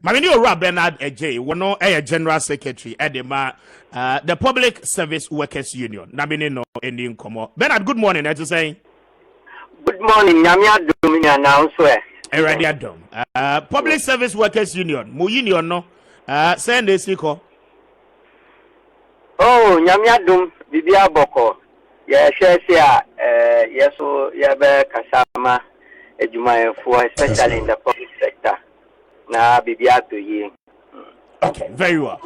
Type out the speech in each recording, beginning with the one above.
Mamini Ora Bernard Ej, one a general secretary at the Public Service Workers Union. Namini no ending como. Bernard, good morning. As you say. Good morning. Nyamia Dominion announcer. Already done. Public Service Workers Union. Mu union no. Send this equal. Oh, Nyamia Dum Bibia Boko. Yeah, yes, so Yabe Kasama, Ejuma for especially in the public sector. Na Bibia to ye. Okay, very well.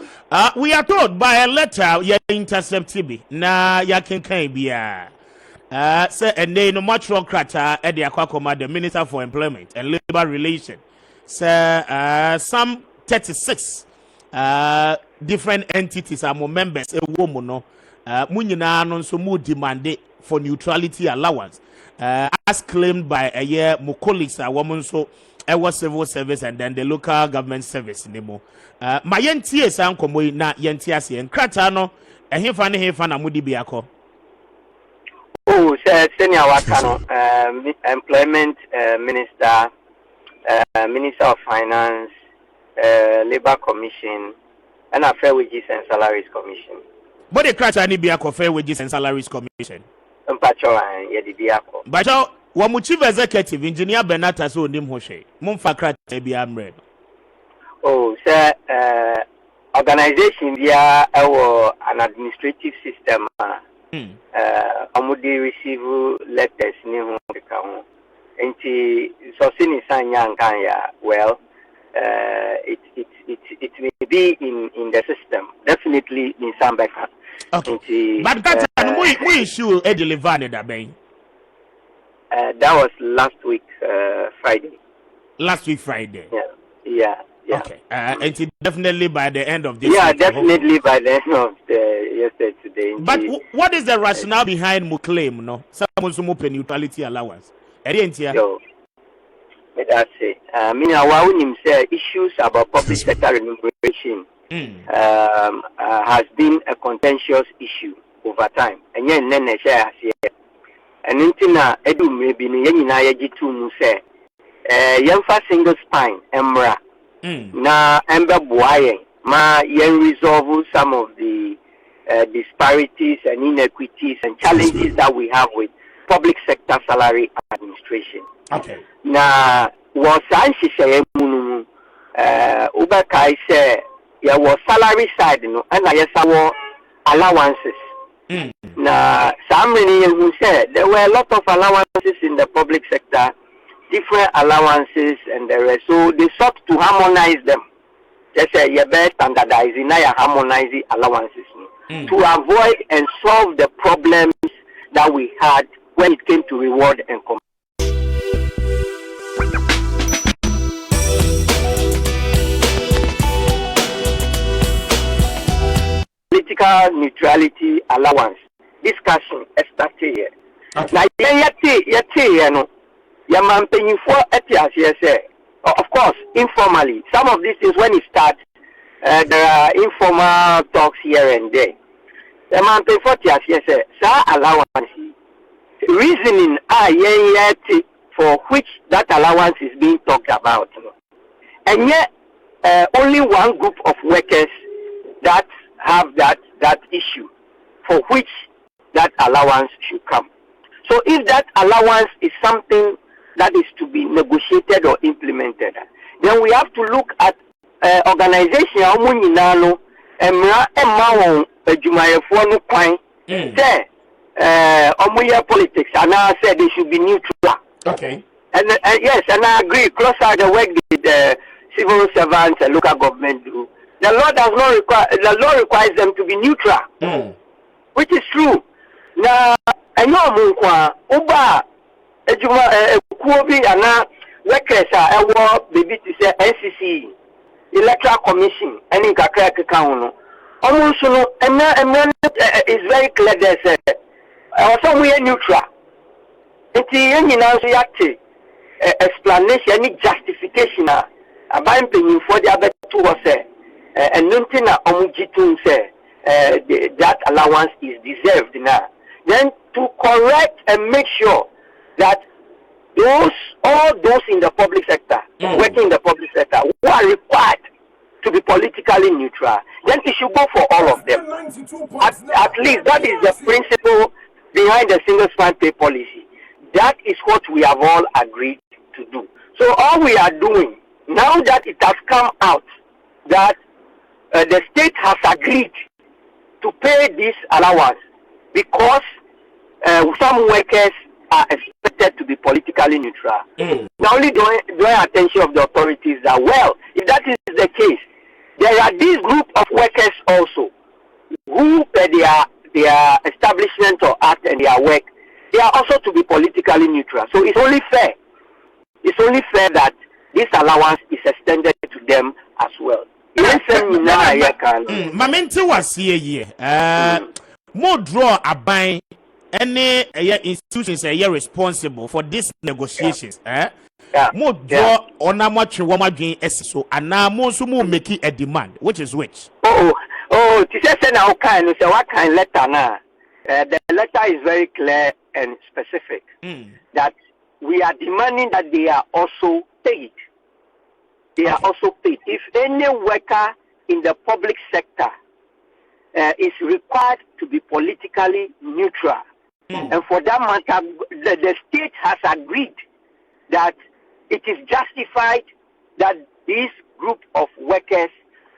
We are told by a letter you intercepted na ya can be say and then no much wrong crata at the Aquacoma, the Minister for Employment and Labor Relations. Say some 36 different entities are more members a woman no Munina non so more demanded for neutrality allowance as claimed by a year more colleagues a woman so our civil service and then the local government service nemo. My yentie san komo na yentiase en krata no ehemfa ne hemfa na mudi biako. Oh, senior wakano employment minister, minister of finance, labor commission, and a fair wages and salaries commission. But the krata ni biako fair wages and salaries commission. Mpacho yedi biako. Bacho wa mu chief executive engineer Benata so nim hoshe. Mumfa krata bi amre. Oh, sir, organization via an administrative system. Amudi receive letters ni ho ka enti so sini sanya nkanya well it may be in the system definitely in some backup. Okay, but that's we issue a deliver that ben that was last week Friday. Yeah. Okay. And definitely by the end of this week, definitely by the end of yesterday today. But what is the rationale behind my claim? No, someone who open neutrality allowance. So, that's it. I mean, our issues about public sector remuneration has been a contentious issue over time. And then share here. And intina edu maybe ni yenina yajitu mu say yemfa single spine emra. Na ember boying ma yen resolve some of the disparities and inequities and challenges that we have with public sector salary administration. Okay. Na was answer munu ubakai say ya was salary side no and yes our allowances. Na some many who said there were a lot of allowances in the public sector. Different allowances and the rest. So they sought to harmonize them. Just say you better standardizing now harmonizing allowances to avoid and solve the problems that we had when it came to reward and political neutrality allowance discussion started here. Now you know. Yaman paying for ATS, of course, informally. Some of these things, when it starts, there are informal talks here and there. Yaman paying for ATS, allowance. Reasoning for which that allowance is being talked about. And yet, only one group of workers that have that issue for which that allowance should come. So if that allowance is something that is to be negotiated or implemented, then we have to look at organization amunyinano emra emawon adwumayefo no kwan say omuye politics and I said they should be neutral. Okay. And yes, and I agree. Closer the work the civil servants and local government do. The law does not require. The law requires them to be neutral, which is true. Now, I know munkwa uba ejuma kuobi ana workers are baby to say NCC electoral commission any kakra keka no almost no and is very clear there say somewhere neutral. It's any now say explanation any justification about paying for the other two say and nothing omujitun say that allowance is deserved now. Then to correct and make sure that all those in the public sector, working in the public sector, who are required to be politically neutral, then it should go for all of them. At least that is the principle behind the single span pay policy. That is what we have all agreed to do. So all we are doing, now that it has come out that the state has agreed to pay this allowance because some workers are expected to be politically neutral. Now only drawing attention of the authorities that, well, if that is the case, there are this group of workers also who their establishment or act and their work, they are also to be politically neutral. So it's only fair. It's only fair that this allowance is extended to them as well. Mamenti was here. More draw a buy any institutions are responsible for these negotiations. More draw on how much woman gain so and now most more make it a demand, which is which. To say now kind say what kind letter now? The letter is very clear and specific that we are demanding that they are also paid. They are also paid. If any worker in the public sector is required to be politically neutral, and for that matter, the state has agreed that it is justified that this group of workers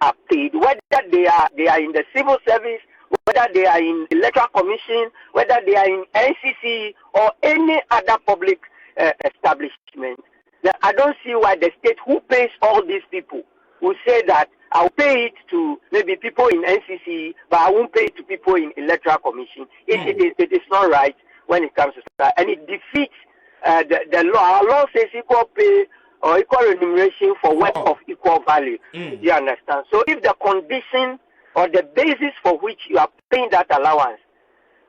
are paid, whether they are in the civil service, whether they are in electoral commission, whether they are in NCC or any other public establishment. I don't see why the state who pays all these people will say that I'll pay it to maybe people in NCC, but I won't pay it to people in electoral commission. It is not right when it comes to that, and it defeats the law. Our law says equal pay or equal remuneration for work of equal value. You understand? So if the condition or the basis for which you are paying that allowance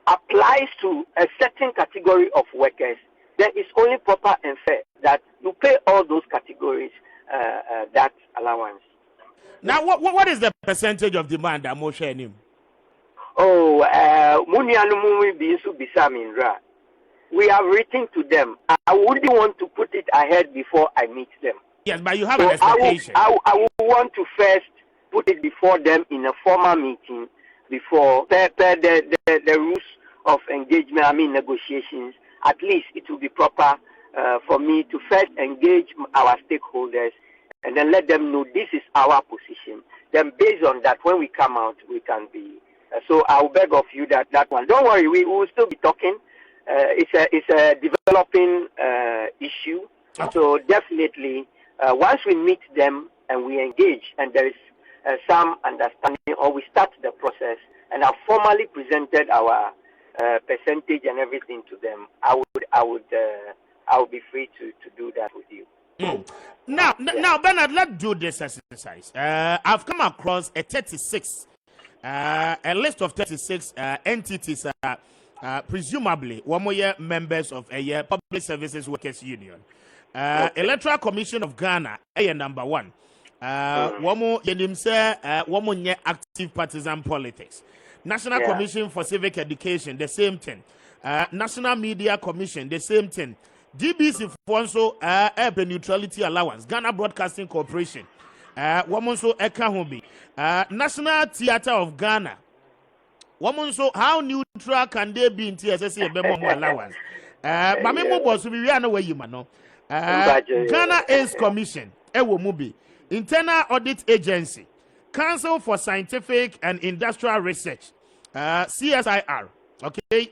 applies to a certain category of workers, then it's only proper and fair that you pay all those categories that allowance. Now, what is the percentage of demand that Moshe and him? We have written to them. I wouldn't want to put it ahead before I meet them. Yes, but you have an expectation. I would want to first put it before them in a formal meeting before the rules of engagement, negotiations. At least it will be proper for me to first engage our stakeholders and then let them know this is our position. Then based on that, when we come out, we can be. So I will beg of you that one. Don't worry, we will still be talking. It's a developing issue. So definitely, once we meet them and we engage and there is some understanding, or we start the process and have formally presented our percentage and everything to them, I would be free to do that with you. Now, Bernard, let's do this exercise. I've come across a list of 36 entities, presumably one more members of a Public Services Workers Union. Electoral Commission of Ghana, number one. One more active partisan politics. National Commission for Civic Education, the same thing. National Media Commission, the same thing. DBC also urban neutrality allowance. Ghana Broadcasting Corporation. Woman so Ekahobi. National Theatre of Ghana. Woman so how neutral can they be in TSS allowance? Mamemo boss we are no way you man. Ghana AIDS Commission. Ewomubi. Internal Audit Agency. Council for Scientific and Industrial Research. CSIR. Okay.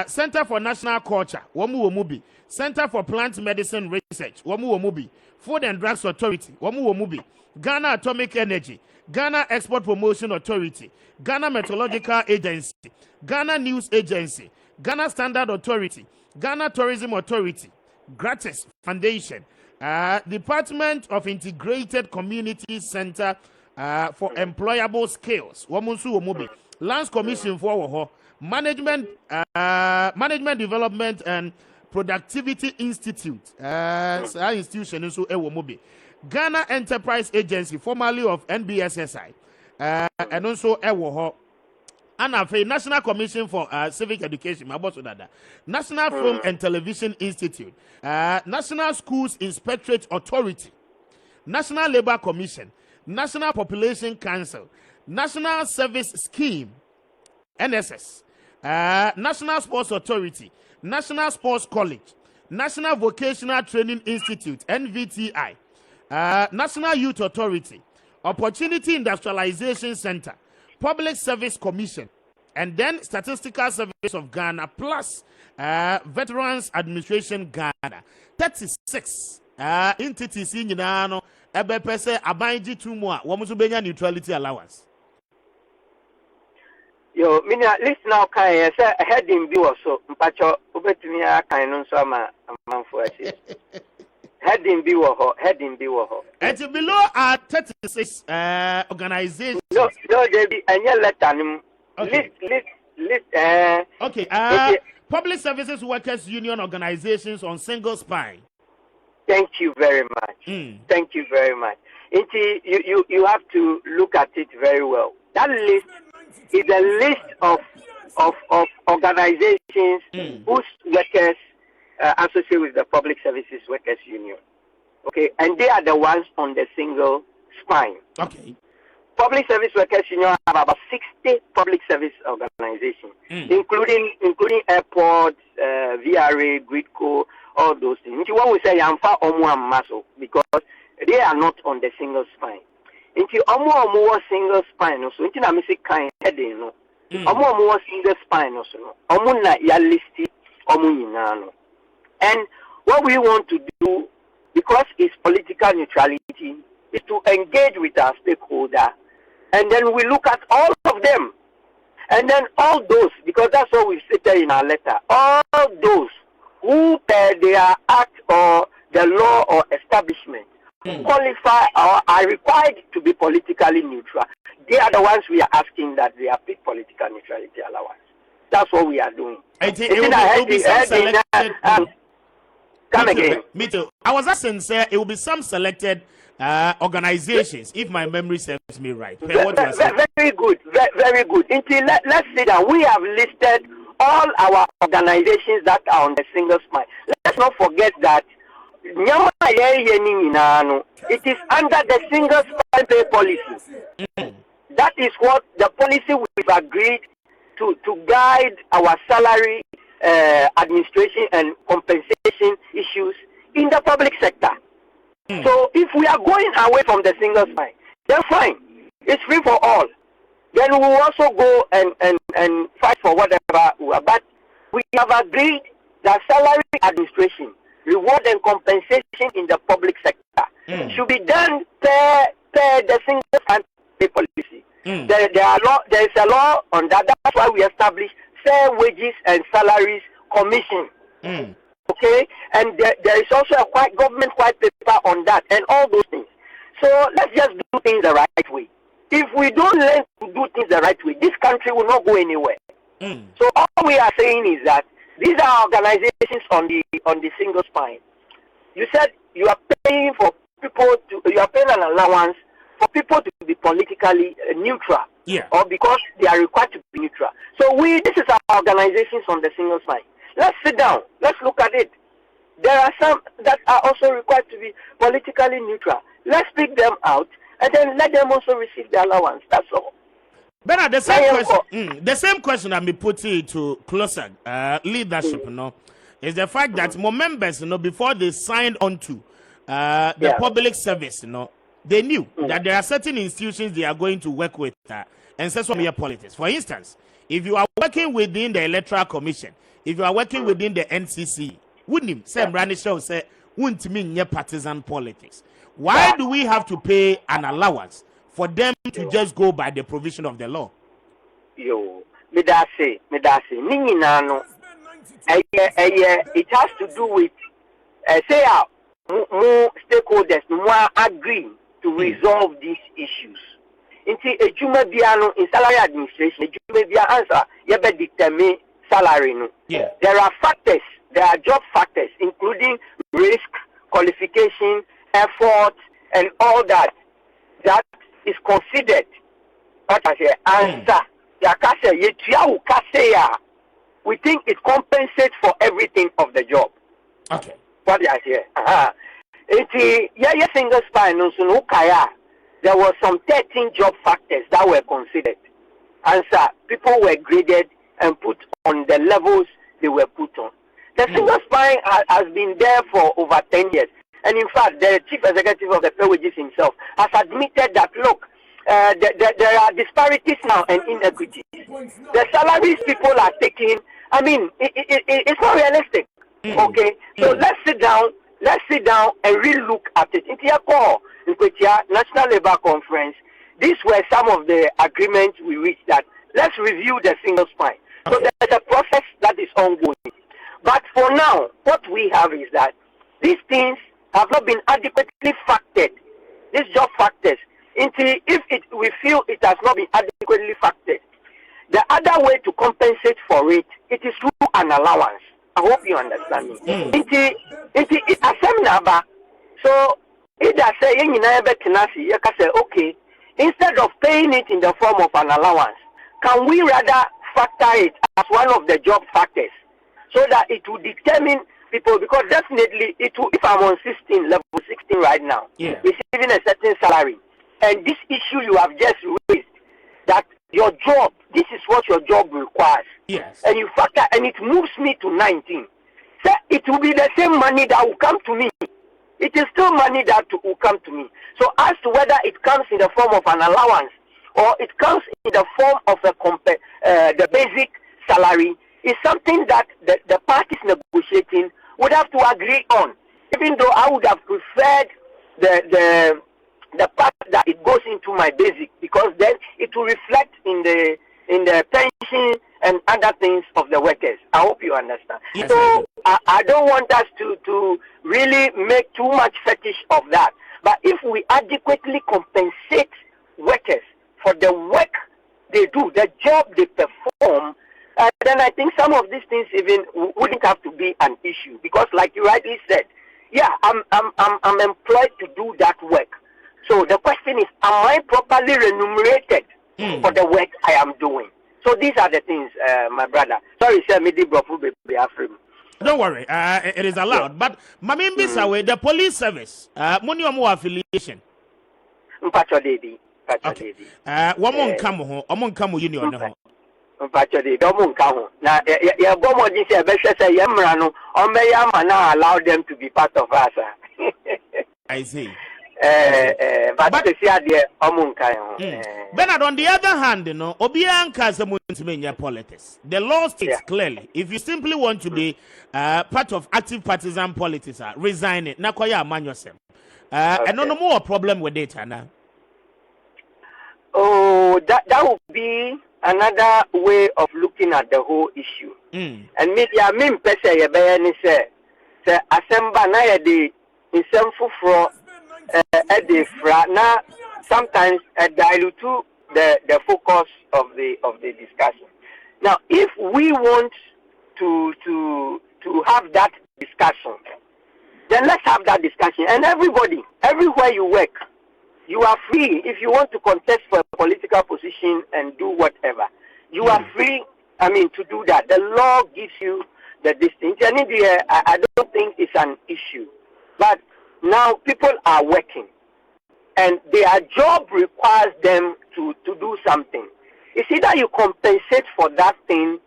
Center for National Culture, Womubi. Center for Plant Medicine Research, Womubi. Food and Drugs Authority, Womubi. Ghana Atomic Energy, Ghana Export Promotion Authority, Ghana Meteorological Agency, Ghana News Agency, Ghana Standard Authority, Ghana Tourism Authority, Gratis Foundation, Department of Integrated Community Center for Employable Skills, Womubi. Lands Commission for Management Development and Productivity Institute, institution so Ewomobi. Ghana Enterprise Agency, formerly of NBSSI, and also ANAFE, National Commission for Civic Education, National Film and Television Institute, National Schools Inspectorate Authority, National Labour Commission, National Population Council, National Service Scheme, NSS, National Sports Authority, National Sports College, National Vocational Training Institute, NVTI, National Youth Authority, Opportunity Industrialization Center, Public Service Commission, and then Statistical Service of Ghana, plus Veterans Administration Ghana. 36 entities in Ghana, ebepese abanji tumu a womuso benya neutrality allowance. Yo, mina list now can say heading bi so mpacho obetumi aka no so ama amanfo ase. Heading bi wo ho. It's below 36 organizations. No, there be any letter nim. Okay. List Okay, Public Services Workers Union organizations on single spine. Thank you very much. Thank you very much. You have to look at it very well. That list is a list of organizations whose workers associate with the Public Services Workers Union. Okay, and they are the ones on the single spine. Okay. Public Service Workers Union have about 60 public service organizations, including airports, VRA, Gridco, all those things. When we say Yamfa Omu and Maso, because they are not on the single spine. Into Omu single spine also, into Namisi kind heading no. Omu single spine also no. Omu na ya listi Omu yinano. And what we want to do, because it's political neutrality, is to engage with our stakeholder, and then we look at all of them, and then all those, because that's what we stated in our letter, all those who per their act or the law or establishment qualify or are required to be politically neutral, they are the ones we are asking that they are pick political neutrality allowance. That's what we are doing. Come again. Me too. I was asking, sir, it will be some selected organizations, if my memory serves me right. Very good. Very good. Let's say that we have listed all our organizations that are on the single spine. Let's not forget that it is under the single spine pay policy. That is what the policy we've agreed to guide our salary administration and compensation issues in the public sector. So if we are going away from the single spine, then fine. It's free for all. Then we will also go and fight for whatever we are. But we have agreed that salary administration, reward and compensation in the public sector should be done per the single spine pay policy. There is a law on that. That's why we established Fair Wages and Salaries Commission. Okay, and there is also a government white paper on that, and all those things. So let's just do things the right way. If we don't learn to do things the right way, this country will not go anywhere. So all we are saying is that these are organizations on the single spine. You said you are paying for people you are paying an allowance for people to be politically neutral. Yeah. Or because they are required to be neutral. So this is our organizations on the single spine. Let's sit down. Let's look at it. There are some that are also required to be politically neutral. Let's pick them out and then let them also receive the allowance. That's all. But the same question I'm putting to closer leadership, is the fact that more members, before they signed on to the public service, they knew that there are certain institutions they are going to work with and set some politics. For instance, if you are working within the Electoral Commission, if you are working within the NCC, wouldn't Sam Ranishaw say, wouldn't mean partisan politics? Why do we have to pay an allowance for them to just go by the provision of the law? It has to do with more stakeholders more agreeing to resolve these issues. In salary administration, answer determine salary. There are factors, there are job factors, including risk, qualification, effort, and all that is considered. What I say, answer we think it compensates for everything of the job. Okay. What did I say? Yeah, single spine, there were some 13 job factors that were considered. And so people were graded and put on the levels they were put on. The single spine has been there for over 10 years. And in fact, the chief executive of the pay wages himself has admitted that, look, there are disparities now and inequities. The salaries people are taking, I mean, it's not realistic. Okay? So let's sit down and really look at it. In the National Labour Conference, these were some of the agreements we reached, that let's review the single spine. So there's a process that is ongoing. But for now, what we have is that these things have not been adequately factored. These job factors, we feel it has not been adequately factored, the other way to compensate for it, it is through an allowance. I hope you understand me. So either say, okay, instead of paying it in the form of an allowance, can we rather factor it as one of the job factors, so that it will determine people, because definitely it will, if I'm on level 16 right now, receiving a certain salary, and this issue you have just raised, that your job, this is what your job requires, and you factor, and it moves me to 19, so it will be the same money that will come to me. It is still money that will come to me. So as to whether it comes in the form of an allowance or it comes in the form of the basic salary, is something that the parties negotiating would have to agree on. Even though I would have preferred the part that it goes into my basic, because then it will reflect in the pension and other things of the workers. I hope you understand. So I don't want us to really make too much fetish of that. But if we adequately compensate workers for the work they do, the job they perform, then I think some of these things even wouldn't have to be an issue. Because like you rightly said, I'm employed to do that work. So the question is, am I properly remunerated for the work I am doing? So these are the things, my brother. Sorry, sir, don't worry, it is allowed. But Mami Bisawe, the police service, money or more affiliation. Okay. One more come union. Allow them to be part of us. I see. But Bernard, on the other hand, politics. The law states clearly, if you simply want to be part of active partisan politics, resign it. Nakoya man yourself. And no more problem with it, Anna. Oh, that would be another way of looking at the whole issue. And maybe I mean, say, Asemba na de in some for now sometimes dilute the focus of the discussion. Now, if we want to have that discussion, then let's have that discussion. And everybody, everywhere you work, you are free. If you want to contest for a political position and do whatever, you are free. I mean, to do that. The law gives you the distance. And I don't think it's an issue. But now people are working, and their job requires them to do something. It's either you compensate for that thing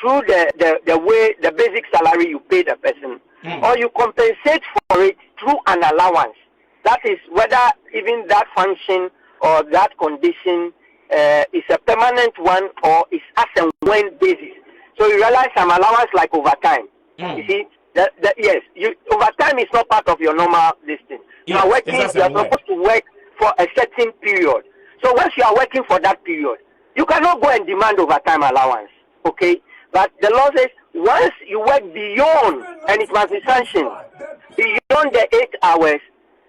through the way, the basic salary you pay the person, or you compensate for it through an allowance. That is whether even that function or that condition is a permanent one or is as and when basis. So you realize some allowance like overtime. You see, yes, overtime is not part of your normal listing. You are working, you are supposed to work for a certain period. So once you are working for that period, you cannot go and demand overtime allowance. Okay? But the law says once you work beyond, and it must be sanctioned, beyond the 8 hours,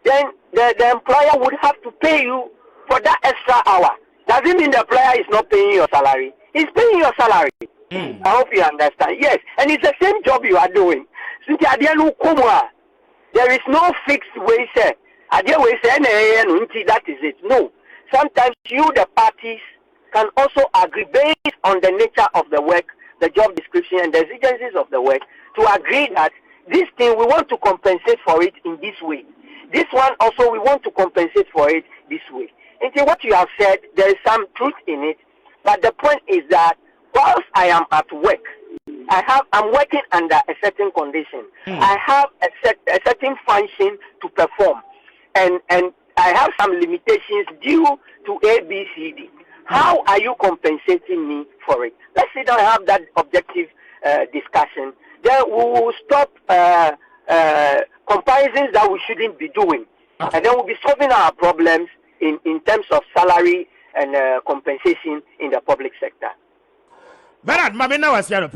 then the employer would have to pay you for that extra hour. Does it mean the employer is not paying your salary? He's paying your salary. I hope you understand. Yes, and it's the same job you are doing. There is no fixed way, sir. That is it. No. Sometimes you, the parties, can also agree based on the nature of the work, the job description, and the exigencies of the work to agree that this thing we want to compensate for it in this way. This one also we want to compensate for it this way. And so what you have said, there is some truth in it, but the point is that whilst I am at work, I'm working under a certain condition. I have a certain function to perform, and I have some limitations due to A, B, C, D. How are you compensating me for it? Let's sit down and have that objective discussion. Then we will stop comparisons that we shouldn't be doing, and then we'll be solving our problems in terms of salary and compensation in the public sector. Bernard, Mamina was here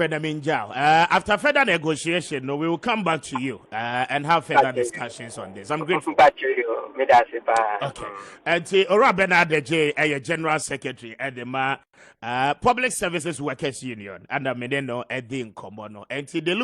after further negotiation, we will come back to you and have further discussions on this. I'm grateful. Okay. And Ora Bernard J, General Secretary at the Public Services Workers Union, and Meneno Edin Komono, and they look